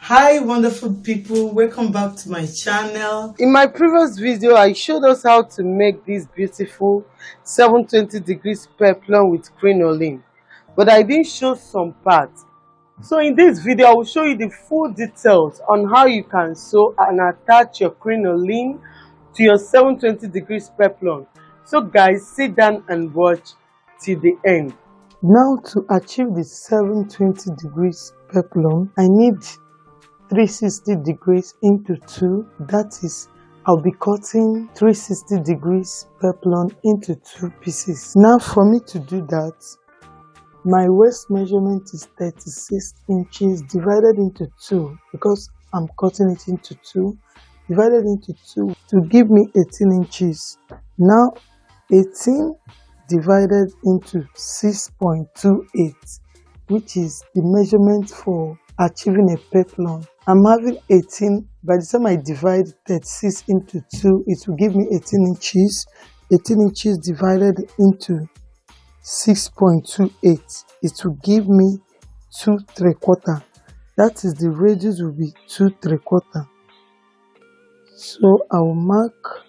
Hi wonderful people, welcome back to my channel. In my previous video, I showed us how to make this beautiful 720 degrees peplum with crinoline, but I didn't show some parts. So in this video, I will show you the full details on how you can sew and attach your crinoline to your 720 degrees peplum. So guys, sit down and watch till the end. Now to achieve the 720 degrees peplum, I need 360 degrees into 2. That is, I'll be cutting 360 degrees peplum into 2 pieces. Now for me to do that, my waist measurement is 36 inches divided into 2 because I'm cutting it into 2, divided into 2 to give me 18 inches. Now 18 divided into 6.28, which is the measurement for achieving a peplum. I'm having 18. By the time I divide 36 into 2, it will give me 18 inches. 18 inches divided into 6.28, it will give me 2 3/4. That is, the radius will be 2 3/4. So I will mark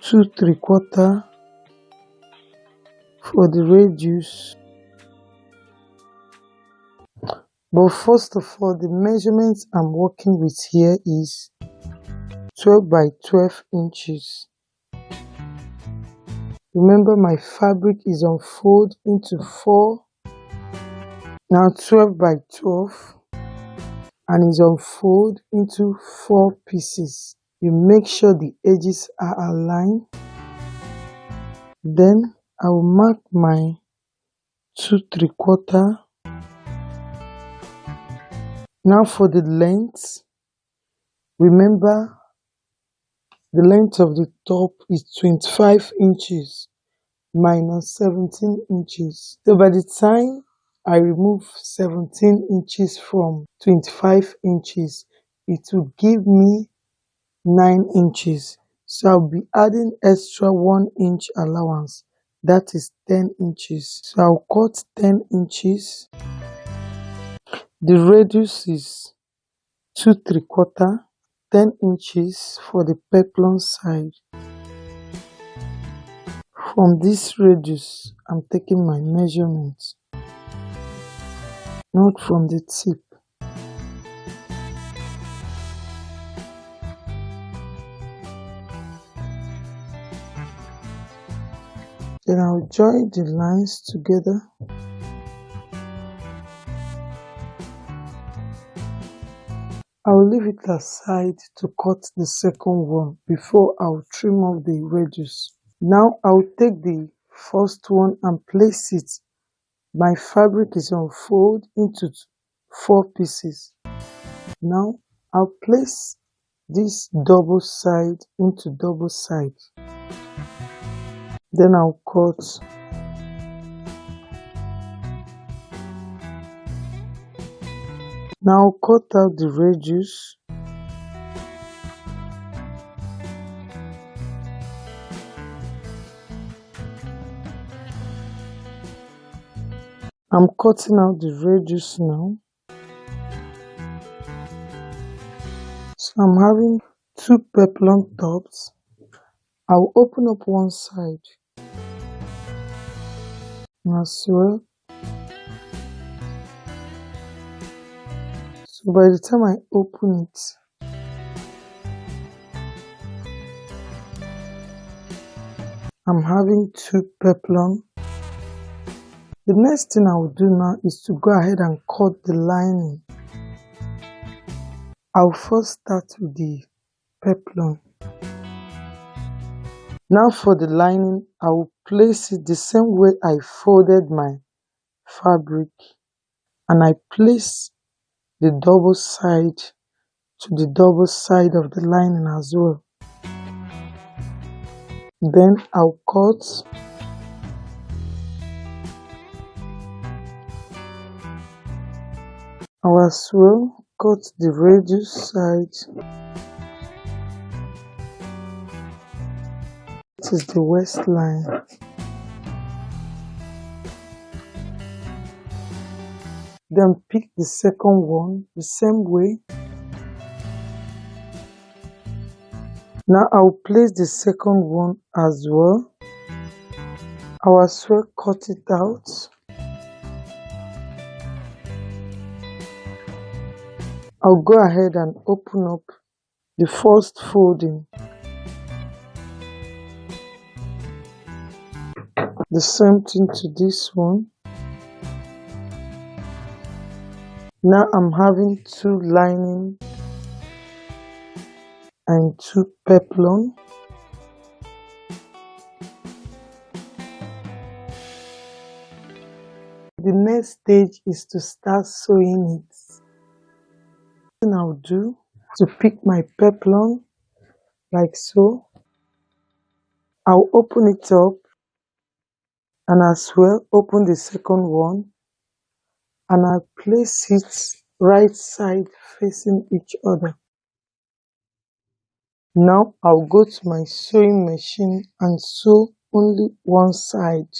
2 3/4 for the radius. But first of all, the measurements I'm working with here is 12 by 12 inches. Remember, my fabric is unfolded into 4. Now 12 by 12 and is unfolded into 4 pieces. You make sure the edges are aligned. Then I will mark my 2 3/4. Now for the length, remember the length of the top is 25 inches minus 17 inches. So by the time I remove 17 inches from 25 inches, it will give me 9 inches. So I'll be adding extra 1 inch allowance. That is 10 inches. So I'll cut 10 inches. The radius is 2 3/4, 10 inches for the peplum side. From this radius, I'm taking my measurements, not from the tip. Then I'll join the lines together. I'll leave it aside to cut the second one before I'll trim off the radius. Now I'll take the first one and place it. My fabric is unfolded into 4 pieces. Now I'll place this double side into double side. Then I'll cut. Now I'll cut out the radius. I'm cutting out the radius now. So I'm having 2 peplum tops. I'll open up one side as well. So by the time I open it, I'm having 2 peplum. The next thing I will do now is to go ahead and cut the lining. I'll first start with the peplum. Now for the lining, I will place it the same way I folded my fabric, and I place the double side to the double side of the lining as well. Then I'll cut. I'll as well cut the radius side. This is the waistline. Then pick the second one the same way. Now I'll place the second one as well. I'll as well cut it out. I'll go ahead and open up the first folding. The same thing to this one. Now I'm having 2 lining and 2 peplum. The next stage is to start sewing it. What I'll do to pick my peplum like so. I'll open it up and as well open the second one, and I'll place it right side facing each other. Now I'll go to my sewing machine and sew only one side,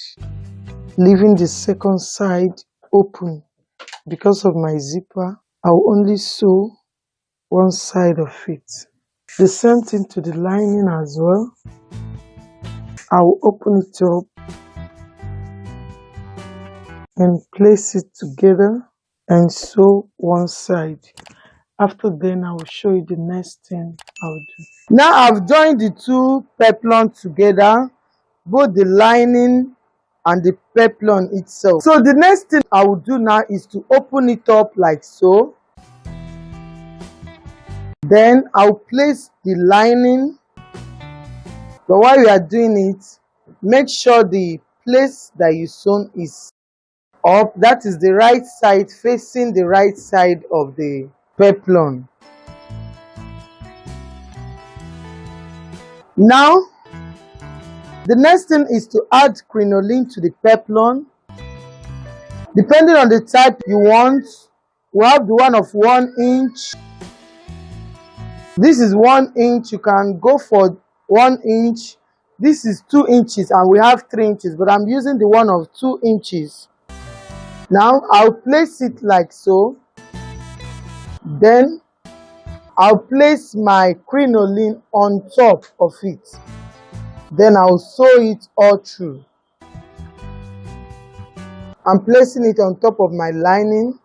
leaving the second side open. Because of my zipper, I'll only sew one side of it. The same thing to the lining as well. I'll open it up and place it together and sew one side. After then, I will show you the next thing I'll do. Now I've joined the 2 peplum together, both the lining and the peplum itself. So the next thing I will do now is to open it up like so. Then I'll place the lining. But while you are doing it, make sure the place that you sewn is up. That is the right side, facing the right side of the peplum. Now, the next thing is to add crinoline to the peplum. Depending on the type you want, we have the one of 1 inch. This is 1 inch. You can go for 1 inch. This is 2 inches and we have 3 inches, but I'm using the one of 2 inches. Now I'll place it like so. Then I'll place my crinoline on top of it. Then I'll sew it all through. I'm placing it on top of my lining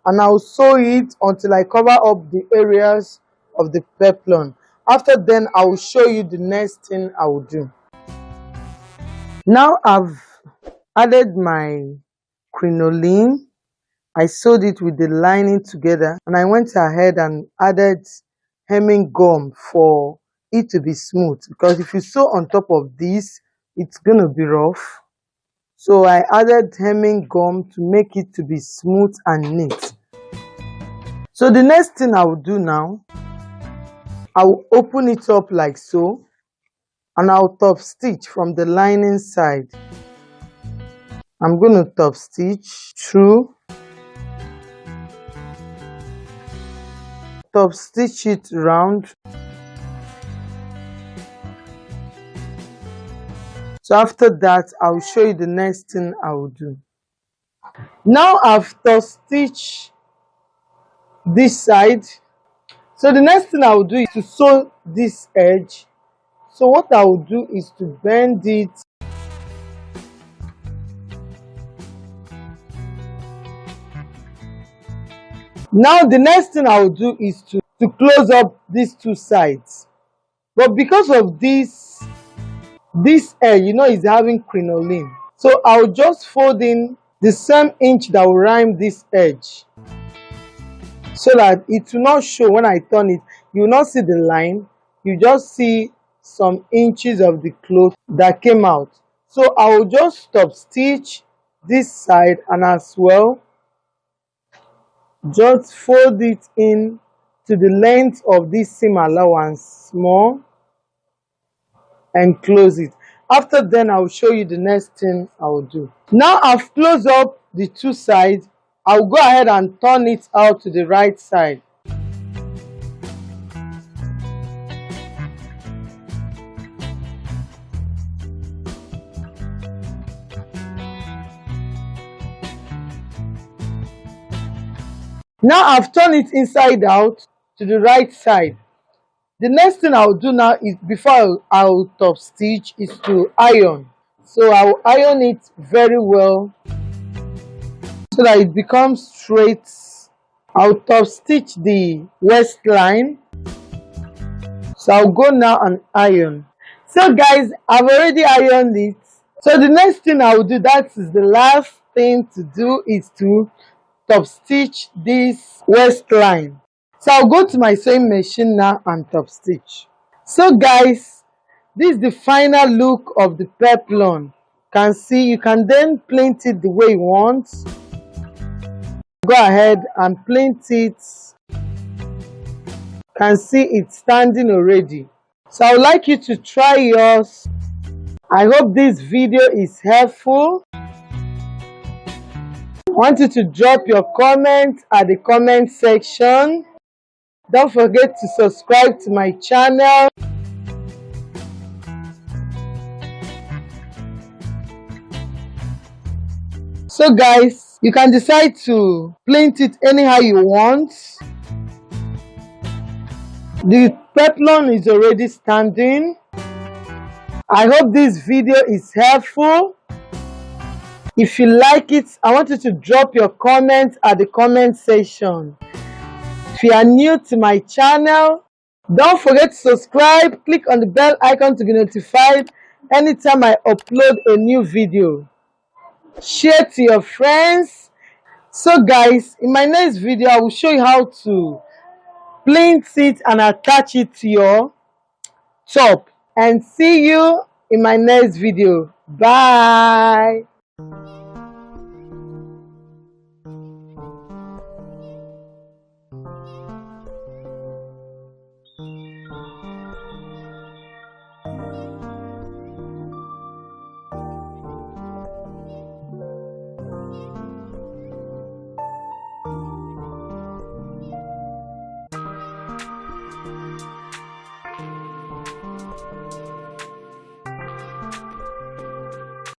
and I'll sew it until I cover up the areas of the peplum. After then, I will show you the next thing I will do. Now I've added my crinoline. I sewed it with the lining together and I went ahead and added hemming gum for it to be smooth, because if you sew on top of this, it's going to be rough. So I added hemming gum to make it to be smooth and neat. So the next thing I will do now, I will open it up like so and I'll top stitch from the lining side. I'm going to top stitch through, top stitch it round. So after that, I'll show you the next thing I will do. Now I've top stitched this side. So the next thing I will do is to sew this edge. So what I will do is to bend it. Now the next thing I will do is to close up these 2 sides. But because of this edge, you know, is having crinoline. So I'll just fold in the same inch that will rhyme this edge, so that it will not show when I turn it. You will not see the line. You just see some inches of the cloth that came out. So I will just stop stitch this side and as well just fold it in to the length of this seam allowance small and close it. After then, I will show you the next thing I will do. Now I've closed up the 2 sides. I'll go ahead and turn it out to the right side. Now I've turned it inside out to the right side. The next thing I'll do now is, before I'll top stitch, is to iron. So I'll iron it very well so that it becomes straight. I'll top stitch the waistline. So I'll go now and iron. So guys, I've already ironed it. So the next thing I'll do, that is the last thing to do, is to top stitch this waistline. So I'll go to my sewing machine now and top stitch. So guys, this is the final look of the peplum. Can see, you can then plait it the way you want. Go ahead and plait it. Can see it's standing already. So I would like you to try yours. I hope this video is helpful. I want you to drop your comment at the comment section. Don't forget to subscribe to my channel. So guys, you can decide to plait it anyhow you want. The peplum is already standing. I hope this video is helpful. If you like it, I want you to drop your comments at the comment section. If you are new to my channel, don't forget to subscribe. Click on the bell icon to be notified anytime I upload a new video. Share to your friends. So guys, in my next video, I will show you how to plait it and attach it to your top. And see you in my next video. Bye.